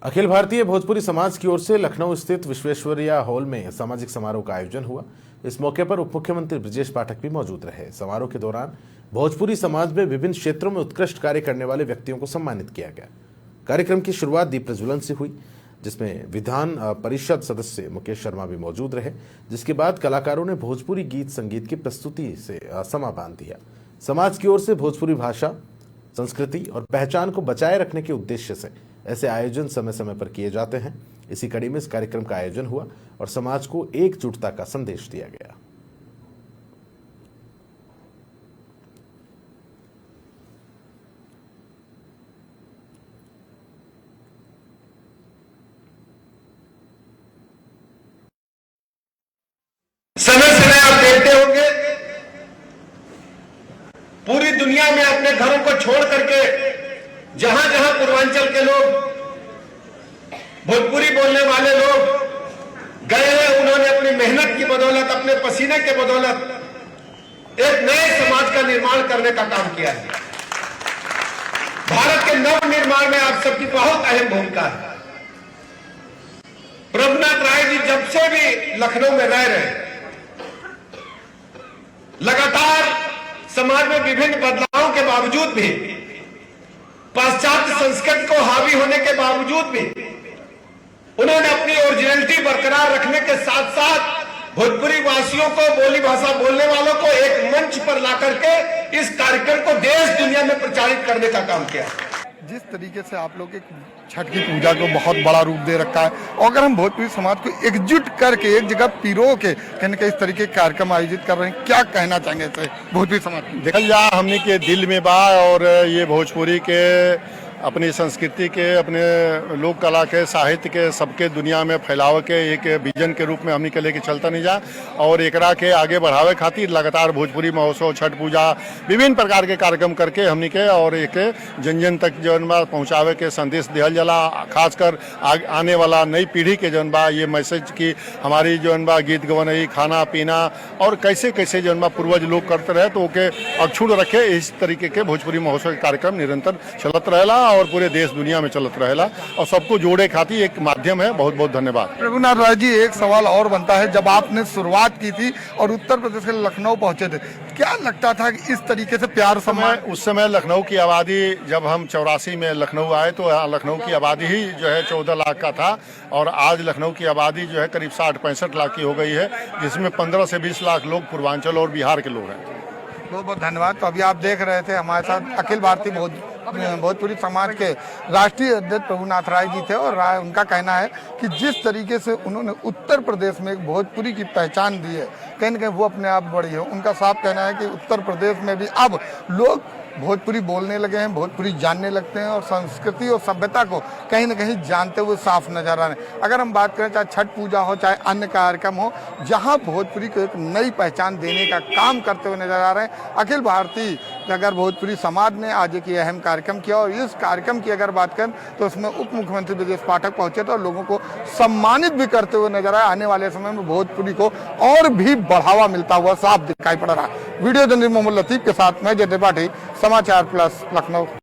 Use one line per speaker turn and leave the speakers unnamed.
अखिल भारतीय भोजपुरी समाज की ओर से लखनऊ स्थित विश्वेश्वरैया हॉल में सामाजिक समारोह का आयोजन हुआ। इस मौके पर उप मुख्यमंत्री ब्रजेश पाठक भी मौजूद रहे। समारोह के दौरान भोजपुरी समाज में विभिन्न क्षेत्रों में उत्कृष्ट कार्य करने वाले व्यक्तियों को सम्मानित किया गया। कार्यक्रम की शुरुआत दीप प्रज्वलन से हुई, जिसमें विधान परिषद सदस्य मुकेश शर्मा भी मौजूद रहे। जिसके बाद कलाकारों ने भोजपुरी गीत संगीत की प्रस्तुति से समा बांध दिया। समाज की ओर से भोजपुरी भाषा, संस्कृति और पहचान को बचाए रखने के उद्देश्य से ऐसे आयोजन समय समय पर किए जाते हैं। इसी कड़ी में इस कार्यक्रम का आयोजन हुआ और समाज को एकजुटता का संदेश दिया गया।
समय समय आप देखते होंगे पूरी दुनिया में अपने घरों को छोड़ करके जहां जहां पूर्वांचल के लोग, भोजपुरी बोलने वाले लोग गए हैं, उन्होंने अपनी मेहनत की बदौलत, अपने पसीने के बदौलत एक नए समाज का निर्माण करने का काम किया है। भारत के नव निर्माण में आप सबकी बहुत अहम भूमिका है। प्रभुनाथ राय जी जब से भी लखनऊ में रह रहे, लगातार समाज में विभिन्न बदलावों के बावजूद भी, पाश्चात्य संस्कृति को हावी होने के बावजूद भी उन्होंने अपनी ओरिजिनलिटी बरकरार रखने के साथ साथ भोजपुरी वासियों को, बोली भाषा बोलने वालों को एक मंच पर ला करके इस कार्यक्रम को देश दुनिया में प्रचारित करने का काम किया।
जिस तरीके से आप लोग एक छठ की पूजा को बहुत बड़ा रूप दे रखा है, और अगर हम भोजपुरी समाज को एकजुट करके एक जगह पिरो के कहीं न कहीं इस तरीके के कार्यक्रम आयोजित कर रहे हैं, क्या कहना चाहेंगे इससे भोजपुरी समाज?
देखल जा हमने के दिल में बा, और ये भोजपुरी के अपनी संस्कृति के, अपने लोक कला के, साहित्य के, सबके दुनिया में फैलाव के एक विजन के रूप में हमने के लेके चलता नहीं जा, और एकरा के आगे बढ़ावे खातिर लगातार भोजपुरी महोत्सव, छठ पूजा, विभिन्न प्रकार के कार्यक्रम करके हमने के और एक जन जन तक जौन बा पहुँचावे के संदेश दिहल जाला। खासकर आने वाला नई पीढ़ी के जौन बा ये मैसेज की हमारी जौन बा गीत गवनई, खाना पीना और कैसे कैसे जौन बा पूर्वज लोग करते रहे, तो ओके अक्षुण रखे। इस तरीके के भोजपुरी महोत्सव के कार्यक्रम निरंतर चलत रहेला और पूरे देश दुनिया में चलत रहेला, और सबको जोड़े खातिर एक माध्यम है। बहुत बहुत धन्यवाद।
प्रभुनाथ राय जी, एक सवाल और बनता है, जब आपने शुरुआत की थी और उत्तर प्रदेश के लखनऊ पहुंचे थे, क्या लगता था कि इस तरीके से प्यार
उस समय लखनऊ की आबादी, जब हम 84 में लखनऊ आए तो लखनऊ की आबादी ही जो है 14 लाख का था, और आज लखनऊ की आबादी जो है करीब 60-65 लाख की हो गई है, जिसमें 15 से 20 लाख लोग पूर्वांचल और बिहार के लोग हैं।
बहुत बहुत धन्यवाद। तो अभी आप देख रहे थे हमारे साथ अखिल भारतीय भोजपुरी समाज के राष्ट्रीय अध्यक्ष प्रभुनाथ राय जी थे, और उनका कहना है कि जिस तरीके से उन्होंने उत्तर प्रदेश में एक भोजपुरी की पहचान दी है, कहीं न कहीं वो अपने आप बड़ी है। उनका साफ कहना है कि उत्तर प्रदेश में भी अब लोग भोजपुरी बोलने लगे हैं, भोजपुरी जानने लगते हैं, और संस्कृति और सभ्यता को कहीं न कहीं जानते हुए साफ नजर आ रहे हैं। अगर हम बात करें चाहे छठ पूजा हो, चाहे अन्य कार्यक्रम हो, जहां भोजपुरी को एक नई पहचान देने का काम करते हुए नजर आ रहे हैं अखिल भारतीय अगर भोजपुरी समाज ने आज एक अहम कार्यक्रम किया। और इस कार्यक्रम की अगर बात करें तो उसमें उप मुख्यमंत्री ब्रजेश पाठक पहुंचे थे और लोगों को सम्मानित भी करते हुए नजर आए। आने वाले समय में भोजपुरी को और भी बढ़ावा मिलता हुआ साफ दिखाई पड़ रहा है। वीडियो जर्नलिस्ट मोहम्मद लतीफ के साथ मैं जय त्रिपाठी, समाचार प्लस लखनऊ।